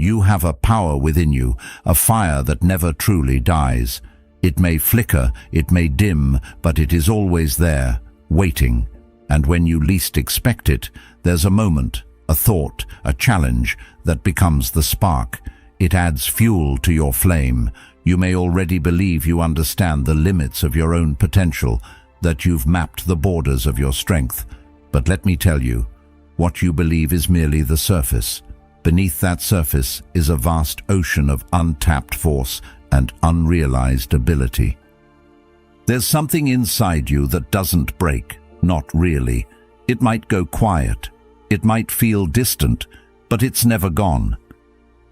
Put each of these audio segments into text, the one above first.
You have a power within you, a fire that never truly dies. It may flicker, it may dim, but it is always there, waiting. And when you least expect it, there's a moment, a thought, a challenge that becomes the spark. It adds fuel to your flame. You may already believe you understand the limits of your own potential, that you've mapped the borders of your strength. But let me tell you, what you believe is merely the surface. Beneath that surface is a vast ocean of untapped force and unrealized ability. There's something inside you that doesn't break, not really. It might go quiet, it might feel distant, but it's never gone.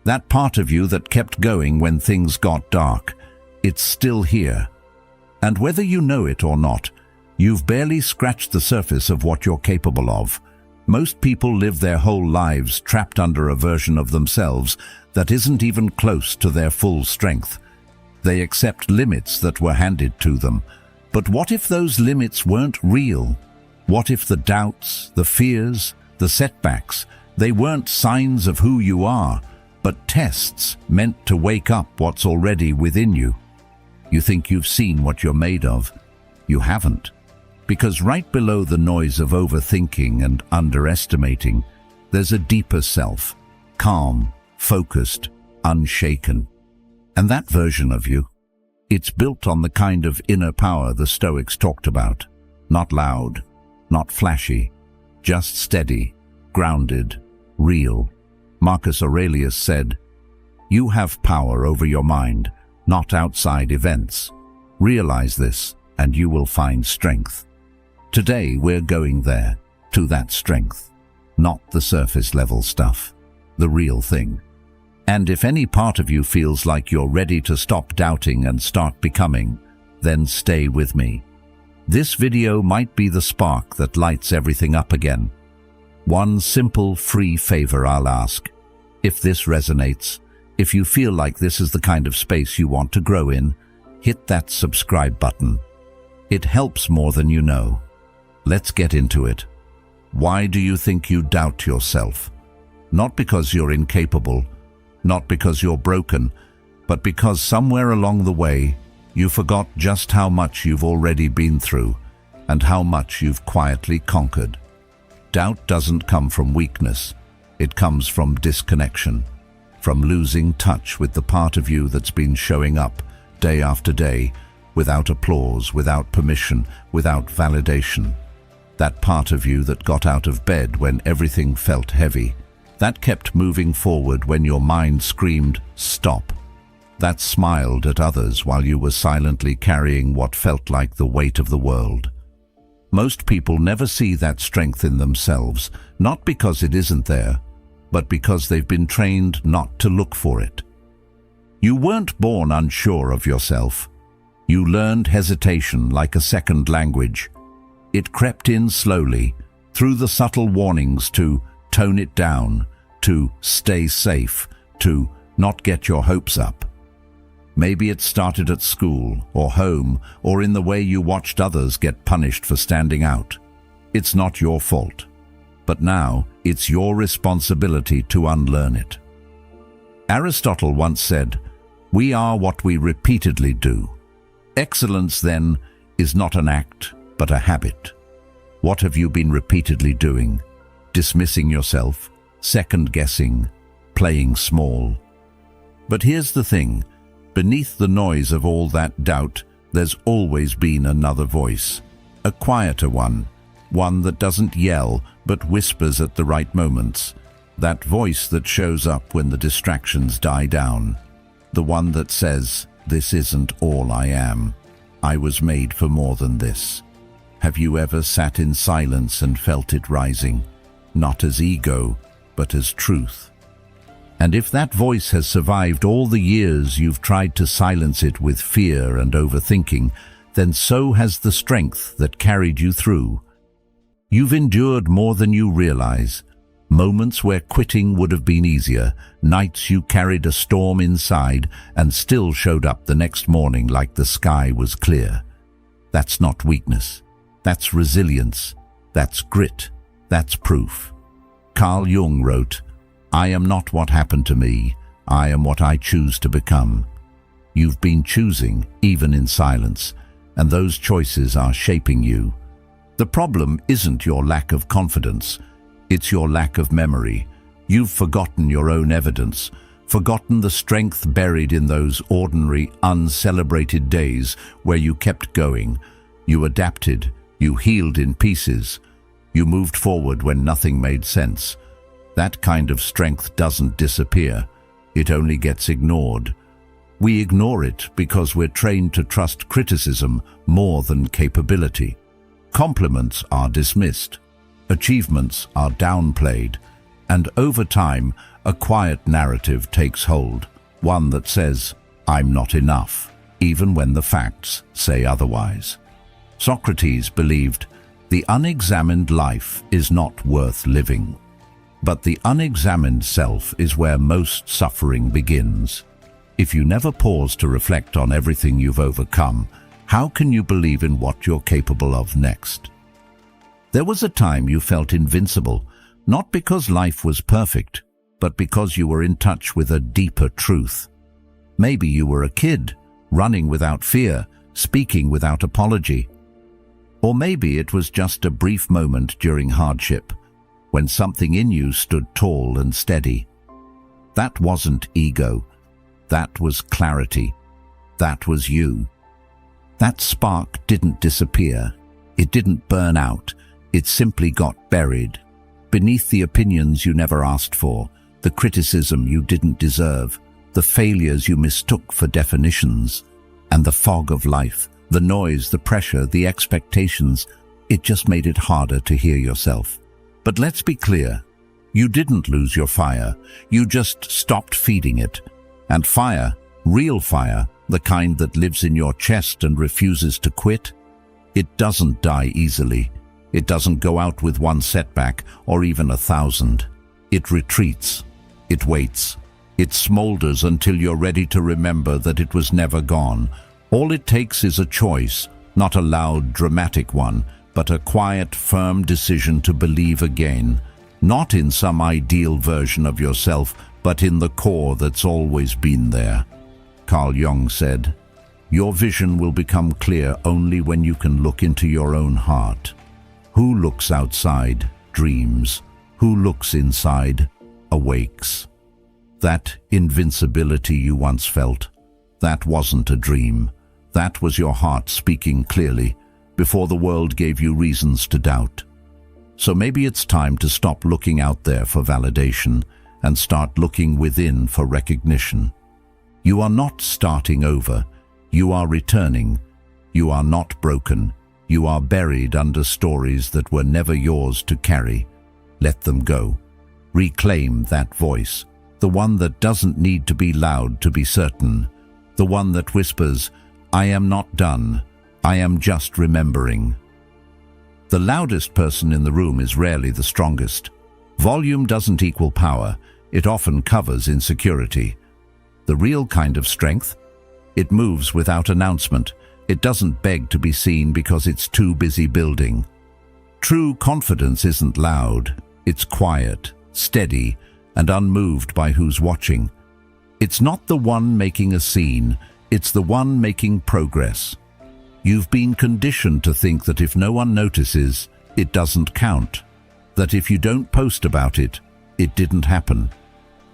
That part of you that kept going when things got dark, it's still here. And whether you know it or not, you've barely scratched the surface of what you're capable of. Most people live their whole lives trapped under a version of themselves that isn't even close to their full strength. They accept limits that were handed to them. But what if those limits weren't real? What if the doubts, the fears, the setbacks, they weren't signs of who you are, but tests meant to wake up what's already within you? You think you've seen what you're made of. You haven't. Because right below the noise of overthinking and underestimating, there's a deeper self, calm, focused, unshaken. And that version of you, it's built on the kind of inner power the Stoics talked about. Not loud, not flashy, just steady, grounded, real. Marcus Aurelius said, "You have power over your mind, not outside events. Realize this, and you will find strength." Today we're going there, to that strength, not the surface level stuff, the real thing. And if any part of you feels like you're ready to stop doubting and start becoming, then stay with me. This video might be the spark that lights everything up again. One simple, free favor I'll ask. If this resonates, if you feel like this is the kind of space you want to grow in, hit that subscribe button. It helps more than you know. Let's get into it. Why do you think you doubt yourself? Not because you're incapable, not because you're broken, but because somewhere along the way, you forgot just how much you've already been through and how much you've quietly conquered. Doubt doesn't come from weakness. It comes from disconnection, from losing touch with the part of you that's been showing up day after day, without applause, without permission, without validation. That part of you that got out of bed when everything felt heavy, that kept moving forward when your mind screamed, "Stop." That smiled at others while you were silently carrying what felt like the weight of the world. Most people never see that strength in themselves, not because it isn't there, but because they've been trained not to look for it. You weren't born unsure of yourself. You learned hesitation like a second language. It crept in slowly, through the subtle warnings to tone it down, to stay safe, to not get your hopes up. Maybe it started at school, or home, or in the way you watched others get punished for standing out. It's not your fault. But now, it's your responsibility to unlearn it. Aristotle once said, "We are what we repeatedly do." Excellence, then, is not an act, but a habit. What have you been repeatedly doing? Dismissing yourself, second-guessing, playing small. But here's the thing. Beneath the noise of all that doubt, there's always been another voice. A quieter one that doesn't yell, but whispers at the right moments. That voice that shows up when the distractions die down. The one that says, "This isn't all I am. I was made for more than this." Have you ever sat in silence and felt it rising, not as ego, but as truth? And if that voice has survived all the years you've tried to silence it with fear and overthinking, then so has the strength that carried you through. You've endured more than you realize. Moments where quitting would have been easier, nights you carried a storm inside and still showed up the next morning like the sky was clear. That's not weakness. That's resilience. That's grit. That's proof. Carl Jung wrote, "I am not what happened to me. I am what I choose to become. You've been choosing, even in silence, and those choices are shaping you. The problem isn't your lack of confidence, it's your lack of memory. You've forgotten your own evidence, forgotten the strength buried in those ordinary, uncelebrated days where you kept going. You adapted, you healed in pieces, you moved forward when nothing made sense. That kind of strength doesn't disappear, it only gets ignored. We ignore it because we're trained to trust criticism more than capability. Compliments are dismissed, achievements are downplayed, and over time, a quiet narrative takes hold, one that says, "I'm not enough," even when the facts say otherwise. Socrates believed, "The unexamined life is not worth living." But the unexamined self is where most suffering begins. If you never pause to reflect on everything you've overcome, how can you believe in what you're capable of next? There was a time you felt invincible, not because life was perfect, but because you were in touch with a deeper truth. Maybe you were a kid, running without fear, speaking without apology. Or maybe it was just a brief moment during hardship, when something in you stood tall and steady. That wasn't ego. That was clarity. That was you. That spark didn't disappear. It didn't burn out. It simply got buried. Beneath the opinions you never asked for, the criticism you didn't deserve, the failures you mistook for definitions, and the fog of life, the noise, the pressure, the expectations, it just made it harder to hear yourself. But let's be clear, you didn't lose your fire, you just stopped feeding it. And fire, real fire, the kind that lives in your chest and refuses to quit, it doesn't die easily. It doesn't go out with one setback or even 1,000. It retreats. It waits. It smolders until you're ready to remember that it was never gone. All it takes is a choice, not a loud, dramatic one, but a quiet, firm decision to believe again, not in some ideal version of yourself, but in the core that's always been there. Carl Jung said, "Your vision will become clear only when you can look into your own heart. Who looks outside dreams. Who looks inside awakes." That invincibility you once felt, that wasn't a dream. That was your heart speaking clearly before the world gave you reasons to doubt. So maybe it's time to stop looking out there for validation and start looking within for recognition. You are not starting over. You are returning. You are not broken. You are buried under stories that were never yours to carry. Let them go. Reclaim that voice, the one that doesn't need to be loud to be certain, the one that whispers, "I am not done. I am just remembering." The loudest person in the room is rarely the strongest. Volume doesn't equal power. It often covers insecurity. The real kind of strength? It moves without announcement. It doesn't beg to be seen because it's too busy building. True confidence isn't loud. It's quiet, steady, and unmoved by who's watching. It's not the one making a scene. It's the one making progress. You've been conditioned to think that if no one notices, it doesn't count. That if you don't post about it, it didn't happen.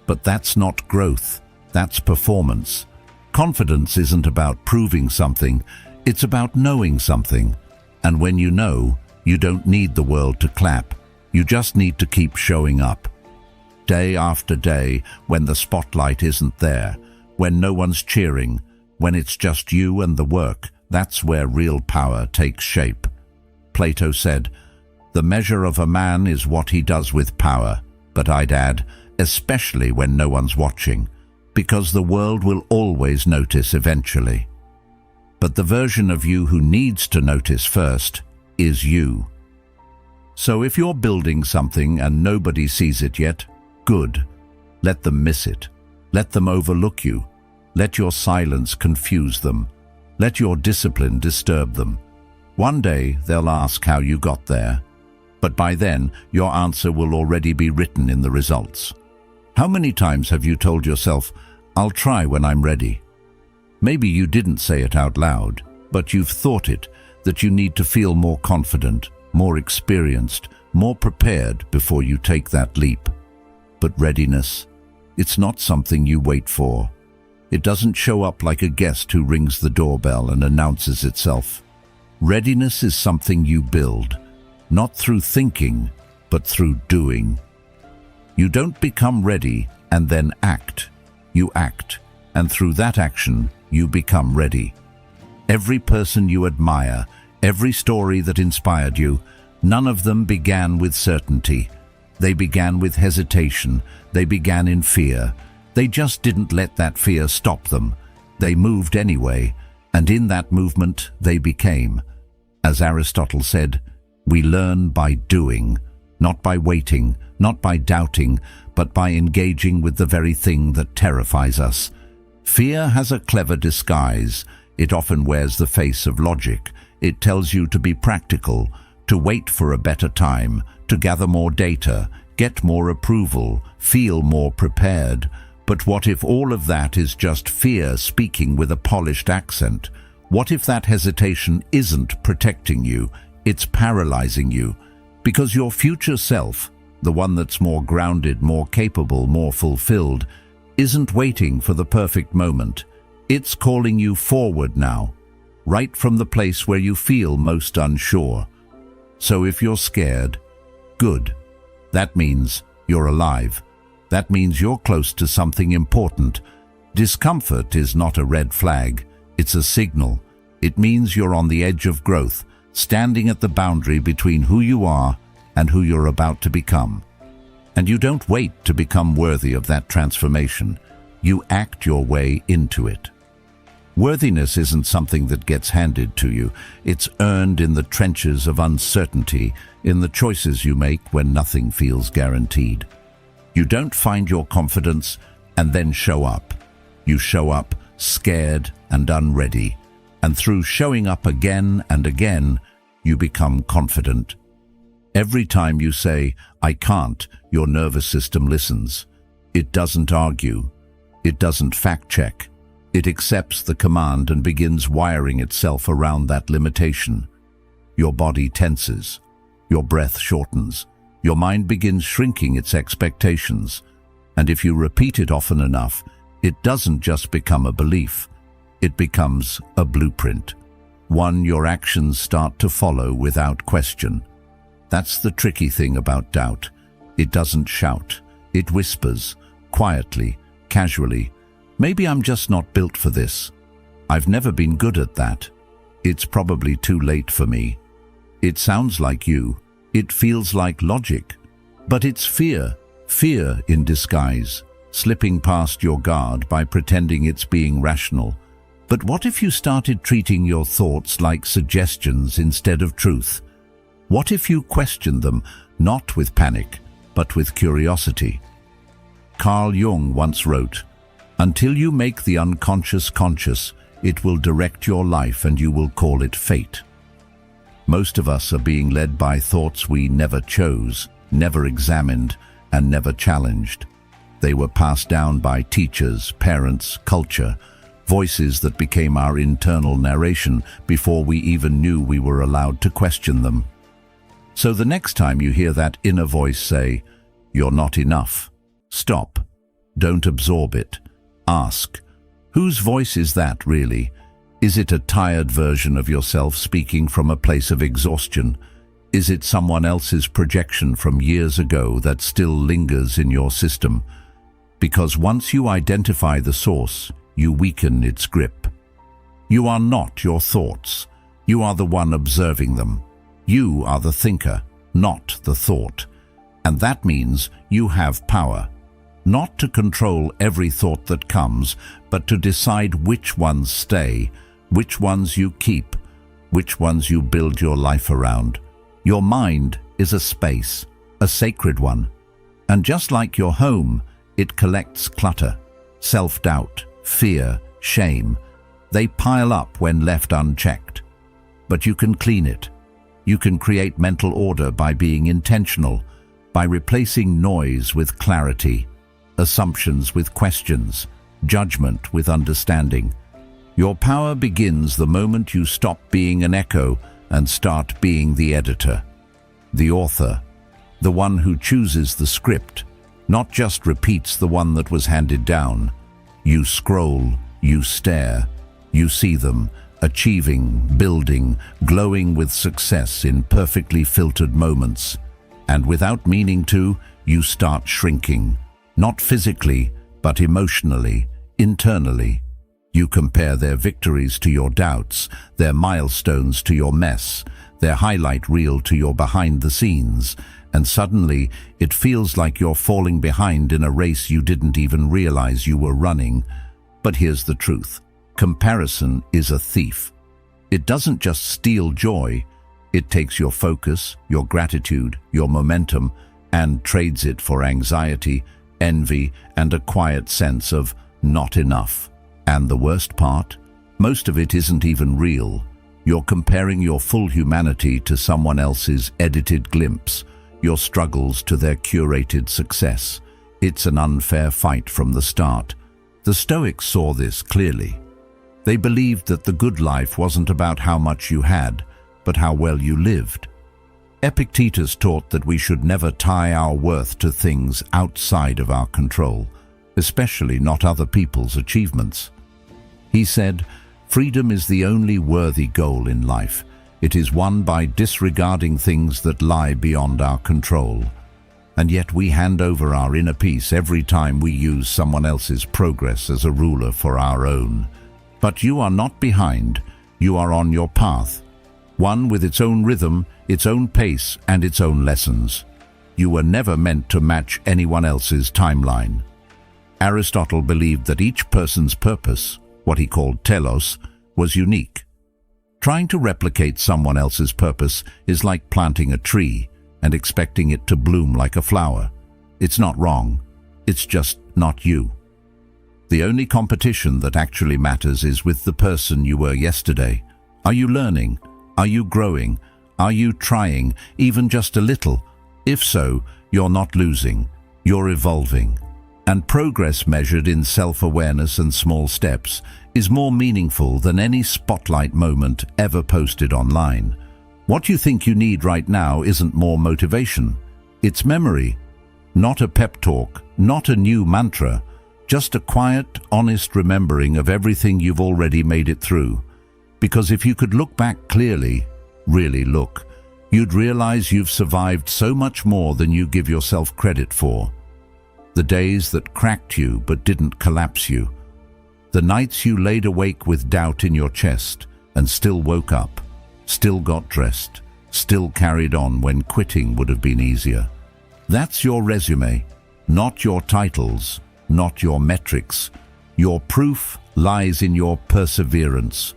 But that's not growth. That's performance. Confidence isn't about proving something. It's about knowing something. And when you know, you don't need the world to clap. You just need to keep showing up. Day after day, when the spotlight isn't there, when no one's cheering, when it's just you and the work, that's where real power takes shape. Plato said, "The measure of a man is what he does with power," but I'd add, especially when no one's watching, because the world will always notice eventually. But the version of you who needs to notice first is you. So if you're building something and nobody sees it yet, good. Let them miss it. Let them overlook you. Let your silence confuse them. Let your discipline disturb them. One day they'll ask how you got there, but by then your answer will already be written in the results. How many times have you told yourself, "I'll try when I'm ready"? Maybe you didn't say it out loud, but you've thought it, that you need to feel more confident, more experienced, more prepared before you take that leap. But readiness, it's not something you wait for. It doesn't show up like a guest who rings the doorbell and announces itself. Readiness is something you build, not through thinking, but through doing. You don't become ready and then act. You act, and through that action, you become ready. Every person you admire, every story that inspired you, none of them began with certainty. They began with hesitation. They began in fear. They just didn't let that fear stop them. They moved anyway, and in that movement they became. As Aristotle said, we learn by doing, not by waiting, not by doubting, but by engaging with the very thing that terrifies us. Fear has a clever disguise. It often wears the face of logic. It tells you to be practical, to wait for a better time, to gather more data, get more approval, feel more prepared. But what if all of that is just fear speaking with a polished accent? What if that hesitation isn't protecting you, it's paralyzing you? Because your future self, the one that's more grounded, more capable, more fulfilled, isn't waiting for the perfect moment. It's calling you forward now, right from the place where you feel most unsure. So if you're scared, good. That means you're alive. That means you're close to something important. Discomfort is not a red flag. It's a signal. It means you're on the edge of growth, standing at the boundary between who you are and who you're about to become. And you don't wait to become worthy of that transformation. You act your way into it. Worthiness isn't something that gets handed to you. It's earned in the trenches of uncertainty, in the choices you make when nothing feels guaranteed. You don't find your confidence and then show up. You show up scared and unready. And through showing up again and again, you become confident. Every time you say, "I can't," your nervous system listens. It doesn't argue. It doesn't fact-check. It accepts the command and begins wiring itself around that limitation. Your body tenses. Your breath shortens. Your mind begins shrinking its expectations. And if you repeat it often enough, it doesn't just become a belief. It becomes a blueprint. One your actions start to follow without question. That's the tricky thing about doubt. It doesn't shout. It whispers, quietly, casually. Maybe I'm just not built for this. I've never been good at that. It's probably too late for me. It sounds like you. It feels like logic. But it's fear. Fear in disguise, slipping past your guard by pretending it's being rational. But what if you started treating your thoughts like suggestions instead of truth? What if you questioned them, not with panic, but with curiosity? Carl Jung once wrote, "Until you make the unconscious conscious, it will direct your life and you will call it fate." Most of us are being led by thoughts we never chose, never examined, and never challenged. They were passed down by teachers, parents, culture, voices that became our internal narration before we even knew we were allowed to question them. So the next time you hear that inner voice say, "You're not enough," stop. Don't absorb it. Ask, whose voice is that really? Is it a tired version of yourself speaking from a place of exhaustion? Is it someone else's projection from years ago that still lingers in your system? Because once you identify the source, you weaken its grip. You are not your thoughts. You are the one observing them. You are the thinker, not the thought. And that means you have power. Not to control every thought that comes, but to decide which ones stay, which ones you keep, which ones you build your life around. Your mind is a space, a sacred one. And just like your home, it collects clutter, self-doubt, fear, shame. They pile up when left unchecked. But you can clean it. You can create mental order by being intentional, by replacing noise with clarity. assumptions with questions, judgment with understanding. Your power begins the moment you stop being an echo and start being the editor, the author, the one who chooses the script, not just repeats the one that was handed down. You scroll, you stare, you see them, achieving, building, glowing with success in perfectly filtered moments. And without meaning to, you start shrinking, not physically, but emotionally, internally. You compare their victories to your doubts, their milestones to your mess, their highlight reel to your behind the scenes, and suddenly it feels like you're falling behind in a race you didn't even realize you were running. But here's the truth. Comparison is a thief. It doesn't just steal joy, it takes your focus, your gratitude, your momentum, and trades it for anxiety, envy, and a quiet sense of not enough. And the worst part? Most of it isn't even real. You're comparing your full humanity to someone else's edited glimpse, your struggles to their curated success. It's an unfair fight from the start. The Stoics saw this clearly. They believed that the good life wasn't about how much you had, but how well you lived. Epictetus taught that we should never tie our worth to things outside of our control, especially not other people's achievements. He said, "Freedom is the only worthy goal in life. It is won by disregarding things that lie beyond our control." And yet we hand over our inner peace every time we use someone else's progress as a ruler for our own. But you are not behind, you are on your path. One with its own rhythm, its own pace, and its own lessons. You were never meant to match anyone else's timeline. Aristotle believed that each person's purpose, what he called telos, was unique. Trying to replicate someone else's purpose is like planting a tree and expecting it to bloom like a flower. It's not wrong, it's just not you. The only competition that actually matters is with the person you were yesterday. Are you learning? Are you growing? Are you trying, even just a little? If so, you're not losing, you're evolving. And progress measured in self-awareness and small steps is more meaningful than any spotlight moment ever posted online. What you think you need right now isn't more motivation. It's memory. Not a pep talk, not a new mantra, just a quiet, honest remembering of everything you've already made it through. Because if you could look back clearly, really look, you'd realize you've survived so much more than you give yourself credit for. The days that cracked you but didn't collapse you. The nights you laid awake with doubt in your chest and still woke up, still got dressed, still carried on when quitting would have been easier. That's your resume, not your titles, not your metrics. Your proof lies in your perseverance.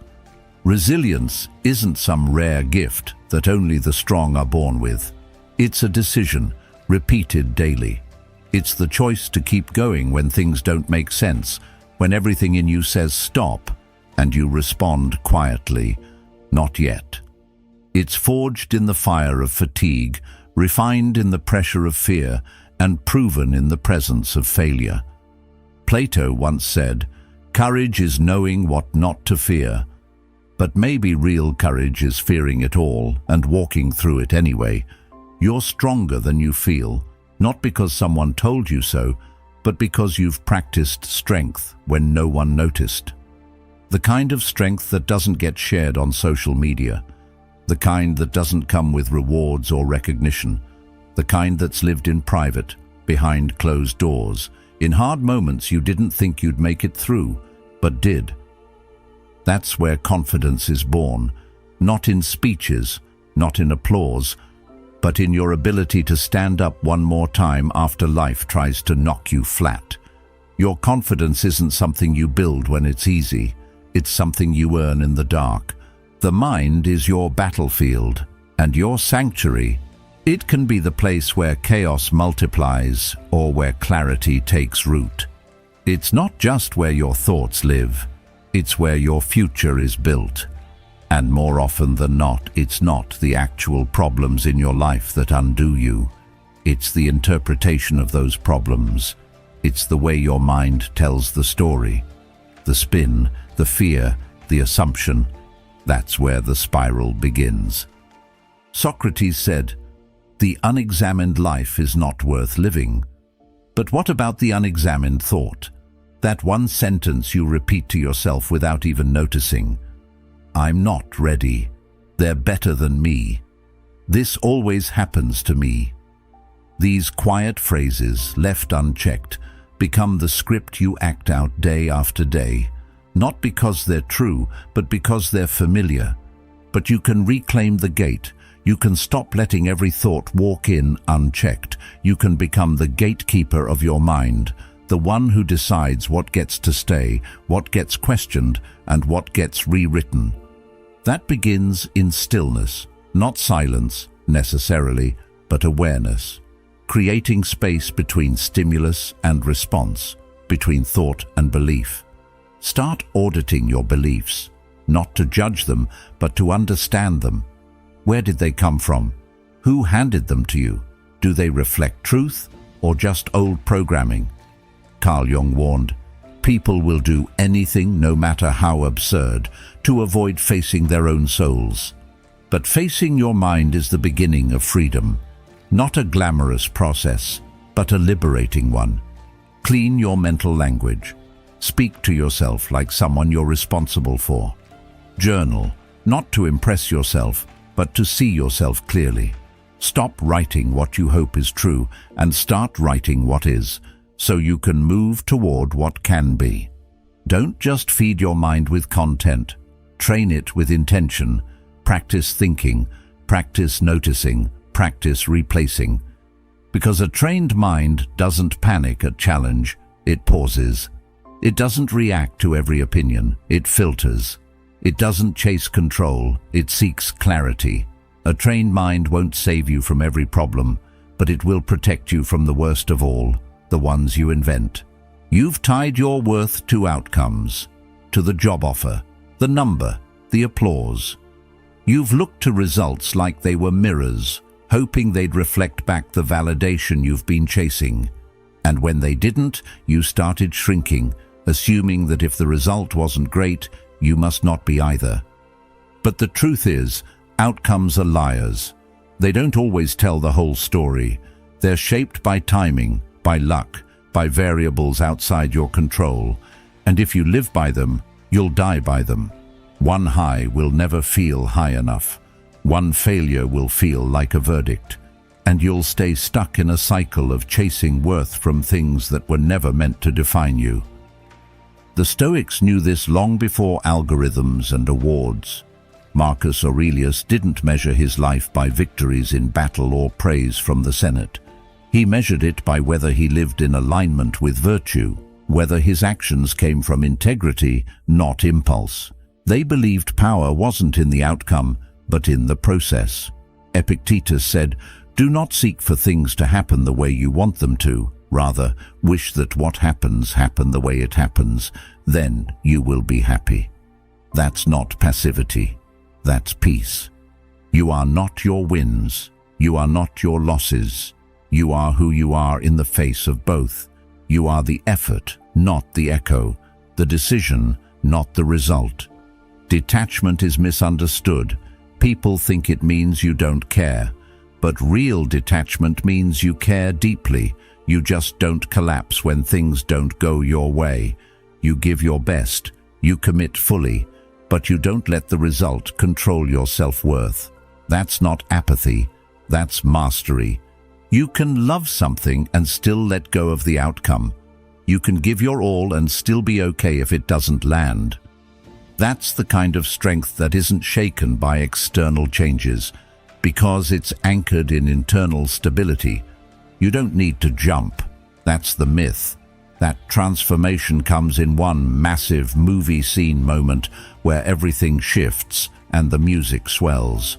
Resilience isn't some rare gift that only the strong are born with. It's a decision, repeated daily. It's the choice to keep going when things don't make sense, when everything in you says stop, and you respond quietly, not yet. It's forged in the fire of fatigue, refined in the pressure of fear, and proven in the presence of failure. Plato once said, "Courage is knowing what not to fear." But maybe real courage is fearing it all and walking through it anyway. You're stronger than you feel, not because someone told you so, but because you've practiced strength when no one noticed. The kind of strength that doesn't get shared on social media, the kind that doesn't come with rewards or recognition, the kind that's lived in private, behind closed doors, in hard moments you didn't think you'd make it through, but did. That's where confidence is born, not in speeches, not in applause, but in your ability to stand up one more time after life tries to knock you flat. Your confidence isn't something you build when it's easy, it's something you earn in the dark. The mind is your battlefield, and your sanctuary. It can be the place where chaos multiplies or where clarity takes root. It's not just where your thoughts live, it's where your future is built. And more often than not, it's not the actual problems in your life that undo you. It's the interpretation of those problems, It's the way your mind tells the story. The spin, the fear, the assumption. That's where the spiral begins. Socrates said, "The unexamined life is not worth living." But what about the unexamined thought? That one sentence you repeat to yourself without even noticing. "I'm not ready. They're better than me. This always happens to me." These quiet phrases, left unchecked, become the script you act out day after day, not because they're true, but because they're familiar. But you can reclaim the gate. You can stop letting every thought walk in unchecked. You can become the gatekeeper of your mind, the one who decides what gets to stay, what gets questioned, and what gets rewritten. That begins in stillness, not silence necessarily, but awareness, creating space between stimulus and response, between thought and belief. Start auditing your beliefs, not to judge them, but to understand them. Where did they come from? Who handed them to you? Do they reflect truth or just old programming? Carl Jung warned, "People will do anything, no matter how absurd, to avoid facing their own souls." But facing your mind is the beginning of freedom. Not a glamorous process, but a liberating one. Clean your mental language. Speak to yourself like someone you're responsible for. Journal, not to impress yourself, but to see yourself clearly. Stop writing what you hope is true and start writing what is, so you can move toward what can be. Don't just feed your mind with content. Train it with intention. Practice thinking, practice noticing, practice replacing. Because a trained mind doesn't panic at challenge, it pauses. It doesn't react to every opinion, it filters. It doesn't chase control, it seeks clarity. A trained mind won't save you from every problem, but it will protect you from the worst of all, the ones you invent. You've tied your worth to outcomes, to the job offer, the number, the applause. You've looked to results like they were mirrors, hoping they'd reflect back the validation you've been chasing. And when they didn't, you started shrinking, assuming that if the result wasn't great, you must not be either. But the truth is, outcomes are liars. They don't always tell the whole story. They're shaped by timing, by luck, by variables outside your control. And if you live by them, you'll die by them. One high will never feel high enough. One failure will feel like a verdict. And you'll stay stuck in a cycle of chasing worth from things that were never meant to define you. The Stoics knew this long before algorithms and awards. Marcus Aurelius didn't measure his life by victories in battle or praise from the Senate. He measured it by whether he lived in alignment with virtue, whether his actions came from integrity, not impulse. They believed power wasn't in the outcome, but in the process. Epictetus said, "Do not seek for things to happen the way you want them to. Rather, wish that what happens happen the way it happens. Then you will be happy." That's not passivity. That's peace. You are not your wins. You are not your losses. You are who you are in the face of both. You are the effort, not the echo. The decision, not the result. Detachment is misunderstood. People think it means you don't care. But real detachment means you care deeply. You just don't collapse when things don't go your way. You give your best, you commit fully, but you don't let the result control your self-worth. That's not apathy, that's mastery. You can love something and still let go of the outcome. You can give your all and still be okay if it doesn't land. That's the kind of strength that isn't shaken by external changes, because it's anchored in internal stability. You don't need to jump. That's the myth. That transformation comes in one massive movie scene moment where everything shifts and the music swells.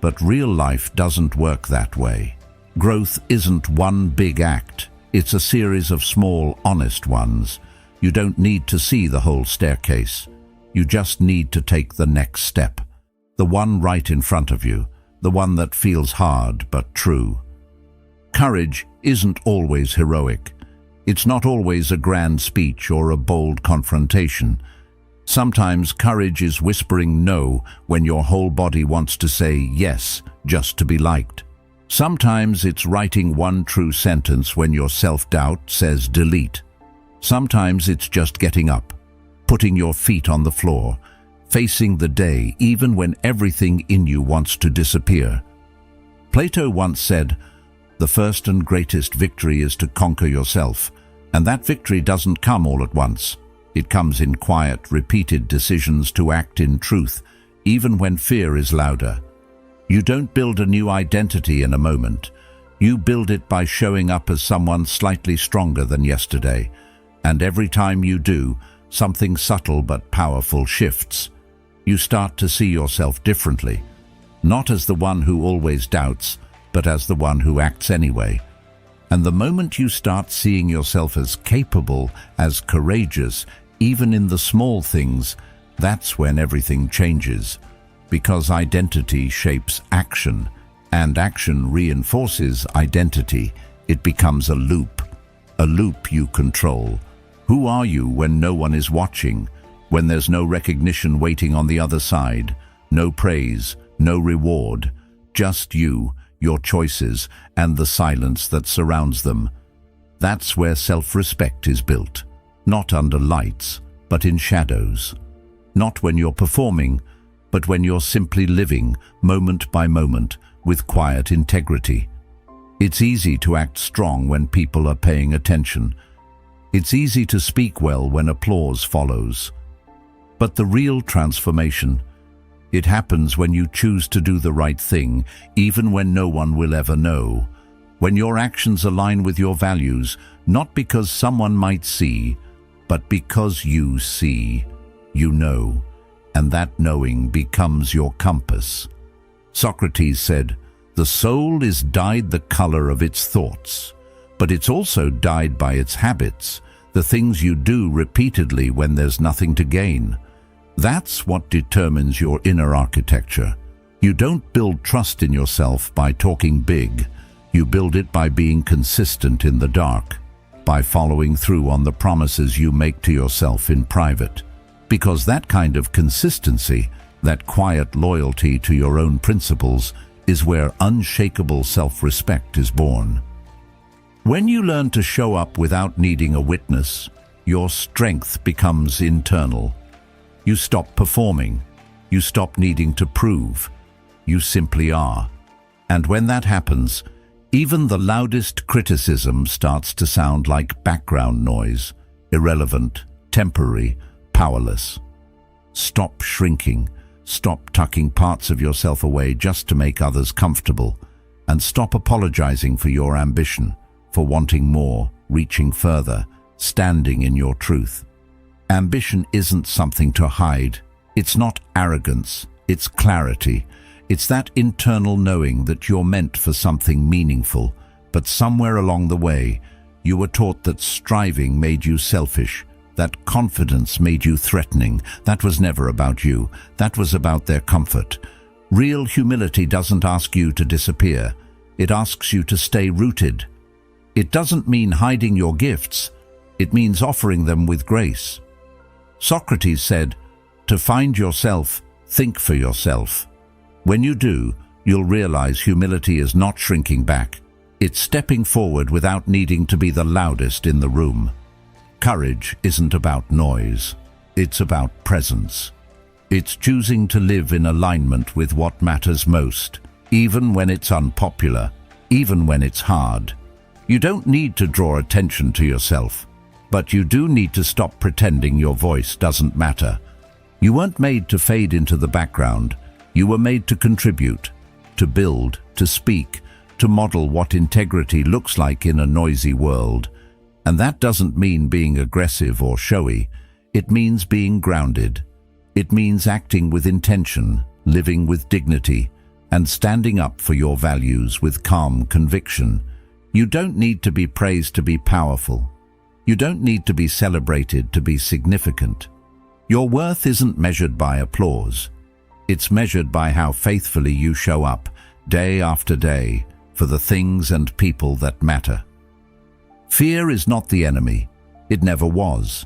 But real life doesn't work that way. Growth isn't one big act. It's a series of small, honest ones. You don't need to see the whole staircase. You just need to take the next step. The one right in front of you. The one that feels hard but true. Courage isn't always heroic. It's not always a grand speech or a bold confrontation. Sometimes courage is whispering no when your whole body wants to say yes just to be liked. Sometimes it's writing one true sentence when your self-doubt says delete. Sometimes it's just getting up, putting your feet on the floor, facing the day even when everything in you wants to disappear. Plato once said, "The first and greatest victory is to conquer yourself, and that victory doesn't come all at once. It comes in quiet, repeated decisions to act in truth, even when fear is louder. You don't build a new identity in a moment. You build it by showing up as someone slightly stronger than yesterday. And every time you do, something subtle but powerful shifts. You start to see yourself differently, not as the one who always doubts, but as the one who acts anyway. And the moment you start seeing yourself as capable, as courageous, even in the small things, that's when everything changes. Because identity shapes action, and action reinforces identity. It becomes a loop you control. Who are you when no one is watching, when there's no recognition waiting on the other side, no praise, no reward, just you, your choices, and the silence that surrounds them? That's where self-respect is built. Not under lights, but in shadows. Not when you're performing, but when you're simply living, moment by moment, with quiet integrity. It's easy to act strong when people are paying attention. It's easy to speak well when applause follows. But the real transformation, it happens when you choose to do the right thing, even when no one will ever know. When your actions align with your values, not because someone might see, but because you see, you know, and that knowing becomes your compass. Socrates said, "The soul is dyed the color of its thoughts, but it's also dyed by its habits, the things you do repeatedly when there's nothing to gain." That's what determines your inner architecture. You don't build trust in yourself by talking big. You build it by being consistent in the dark, by following through on the promises you make to yourself in private. Because that kind of consistency, that quiet loyalty to your own principles, is where unshakable self-respect is born. When you learn to show up without needing a witness, your strength becomes internal. You stop performing. You stop needing to prove. You simply are. And when that happens, even the loudest criticism starts to sound like background noise, irrelevant, temporary, powerless. Stop shrinking. Stop tucking parts of yourself away just to make others comfortable. And stop apologizing for your ambition, for wanting more, reaching further, standing in your truth. Ambition isn't something to hide. It's not arrogance. It's clarity. It's that internal knowing that you're meant for something meaningful, but somewhere along the way, you were taught that striving made you selfish, that confidence made you threatening. That was never about you. That was about their comfort. Real humility doesn't ask you to disappear. It asks you to stay rooted. It doesn't mean hiding your gifts. It means offering them with grace. Socrates said, "To find yourself, think for yourself." When you do, you'll realize humility is not shrinking back. It's stepping forward without needing to be the loudest in the room. Courage isn't about noise. It's about presence. It's choosing to live in alignment with what matters most, even when it's unpopular, even when it's hard. You don't need to draw attention to yourself, but you do need to stop pretending your voice doesn't matter. You weren't made to fade into the background. You were made to contribute, to build, to speak, to model what integrity looks like in a noisy world. And that doesn't mean being aggressive or showy. It means being grounded. It means acting with intention, living with dignity, and standing up for your values with calm conviction. You don't need to be praised to be powerful. You don't need to be celebrated to be significant. Your worth isn't measured by applause. It's measured by how faithfully you show up, day after day, for the things and people that matter. Fear is not the enemy. It never was.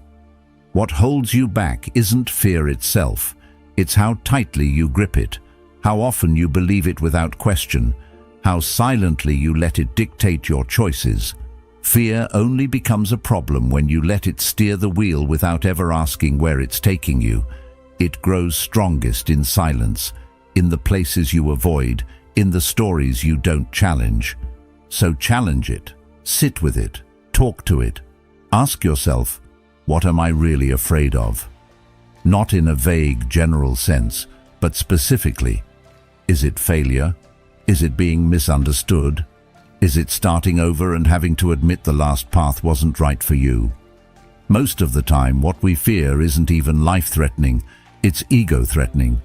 What holds you back isn't fear itself. It's how tightly you grip it, how often you believe it without question, how silently you let it dictate your choices. Fear only becomes a problem when you let it steer the wheel without ever asking where it's taking you. It grows strongest in silence, in the places you avoid, in the stories you don't challenge. So challenge it, sit with it, talk to it. Ask yourself, what am I really afraid of? Not in a vague, general sense, but specifically. Is it failure? Is it being misunderstood? Is it starting over and having to admit the last path wasn't right for you? Most of the time, what we fear isn't even life-threatening, it's ego-threatening.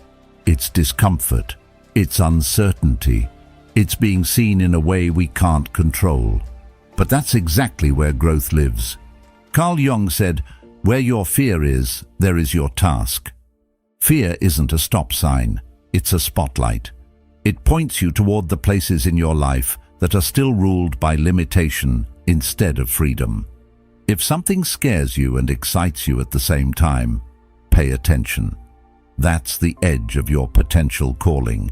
It's discomfort. It's uncertainty. It's being seen in a way we can't control. But that's exactly where growth lives. Carl Jung said, "Where your fear is, there is your task." Fear isn't a stop sign, it's a spotlight. It points you toward the places in your life that are still ruled by limitation instead of freedom. If something scares you and excites you at the same time, pay attention. That's the edge of your potential calling.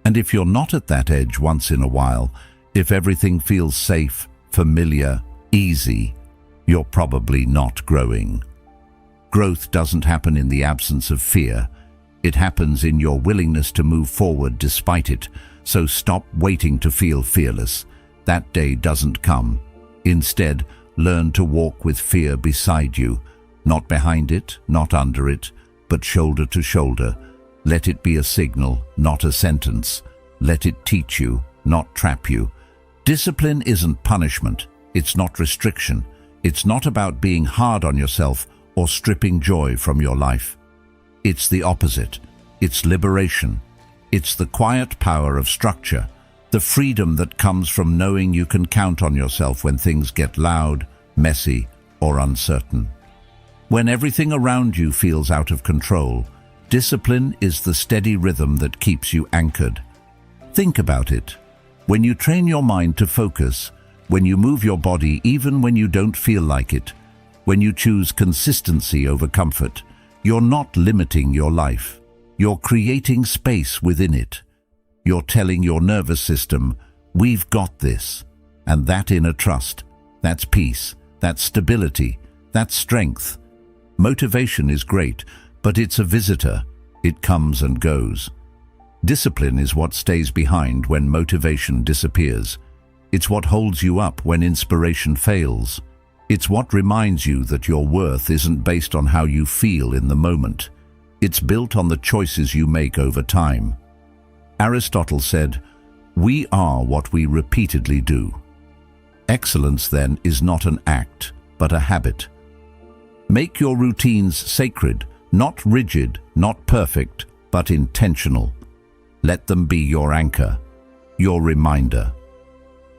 And if you're not at that edge once in a while, if everything feels safe, familiar, easy, you're probably not growing. Growth doesn't happen in the absence of fear. It happens in your willingness to move forward despite it. So stop waiting to feel fearless. That day doesn't come. Instead, learn to walk with fear beside you, not behind it, not under it, but shoulder to shoulder. Let it be a signal, not a sentence. Let it teach you, not trap you. Discipline isn't punishment. It's not restriction. It's not about being hard on yourself or stripping joy from your life. It's the opposite. It's liberation. It's the quiet power of structure, the freedom that comes from knowing you can count on yourself when things get loud, messy, or uncertain. When everything around you feels out of control, discipline is the steady rhythm that keeps you anchored. Think about it. When you train your mind to focus, when you move your body even when you don't feel like it, when you choose consistency over comfort, you're not limiting your life. You're creating space within it. You're telling your nervous system, we've got this. And that inner trust, that's peace, that's stability, that's strength. Motivation is great, but it's a visitor. It comes and goes. Discipline is what stays behind when motivation disappears. It's what holds you up when inspiration fails. It's what reminds you that your worth isn't based on how you feel in the moment. It's built on the choices you make over time. Aristotle said, "We are what we repeatedly do." Excellence, then, is not an act, but a habit. Make your routines sacred, not rigid, not perfect, but intentional. Let them be your anchor, your reminder.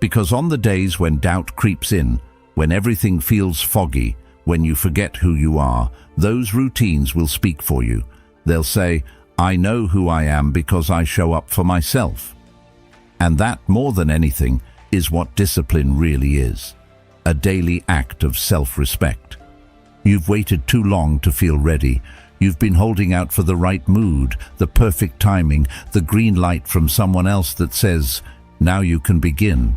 Because on the days when doubt creeps in, when everything feels foggy, when you forget who you are, those routines will speak for you. They'll say, "I know who I am because I show up for myself." And that, more than anything, is what discipline really is. A daily act of self-respect. You've waited too long to feel ready. You've been holding out for the right mood, the perfect timing, the green light from someone else that says, "Now you can begin."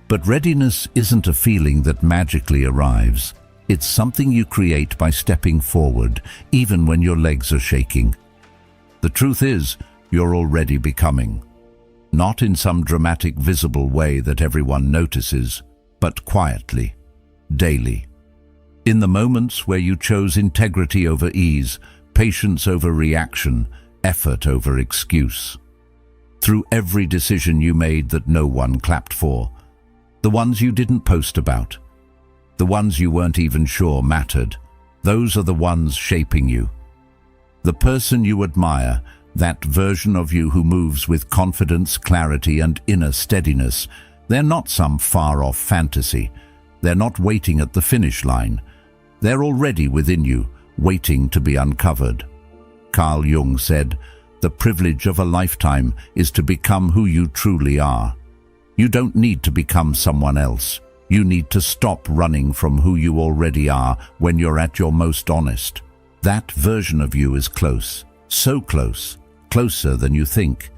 But readiness isn't a feeling that magically arrives. It's something you create by stepping forward, even when your legs are shaking. The truth is, you're already becoming. Not in some dramatic, visible way that everyone notices, but quietly, daily. In the moments where you chose integrity over ease, patience over reaction, effort over excuse. Through every decision you made that no one clapped for. The ones you didn't post about. The ones you weren't even sure mattered. Those are the ones shaping you. The person you admire, that version of you who moves with confidence, clarity, and inner steadiness, they're not some far-off fantasy. They're not waiting at the finish line. They're already within you, waiting to be uncovered. Carl Jung said, "The privilege of a lifetime is to become who you truly are." You don't need to become someone else. You need to stop running from who you already are when you're at your most honest. That version of you is close, so close, closer than you think.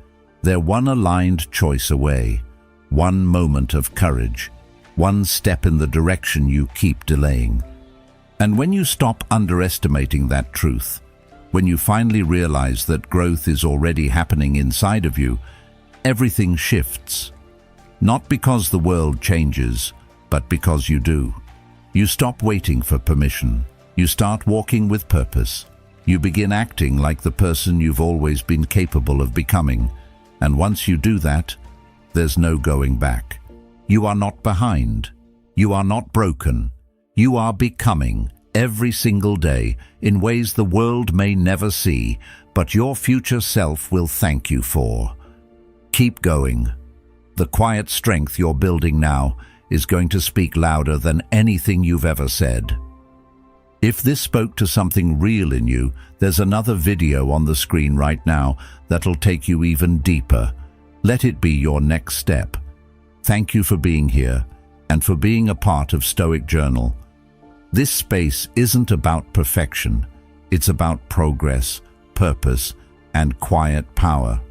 They're one aligned choice away, one moment of courage, one step in the direction you keep delaying. And when you stop underestimating that truth, when you finally realize that growth is already happening inside of you, everything shifts. Not because the world changes, but because you do. You stop waiting for permission. You start walking with purpose. You begin acting like the person you've always been capable of becoming. And once you do that, there's no going back. You are not behind. You are not broken. You are becoming every single day in ways the world may never see, but your future self will thank you for. Keep going. The quiet strength you're building now is going to speak louder than anything you've ever said. If this spoke to something real in you, there's another video on the screen right now that'll take you even deeper. Let it be your next step. Thank you for being here and for being a part of Stoic Journal. This space isn't about perfection. It's about progress, purpose, and quiet power.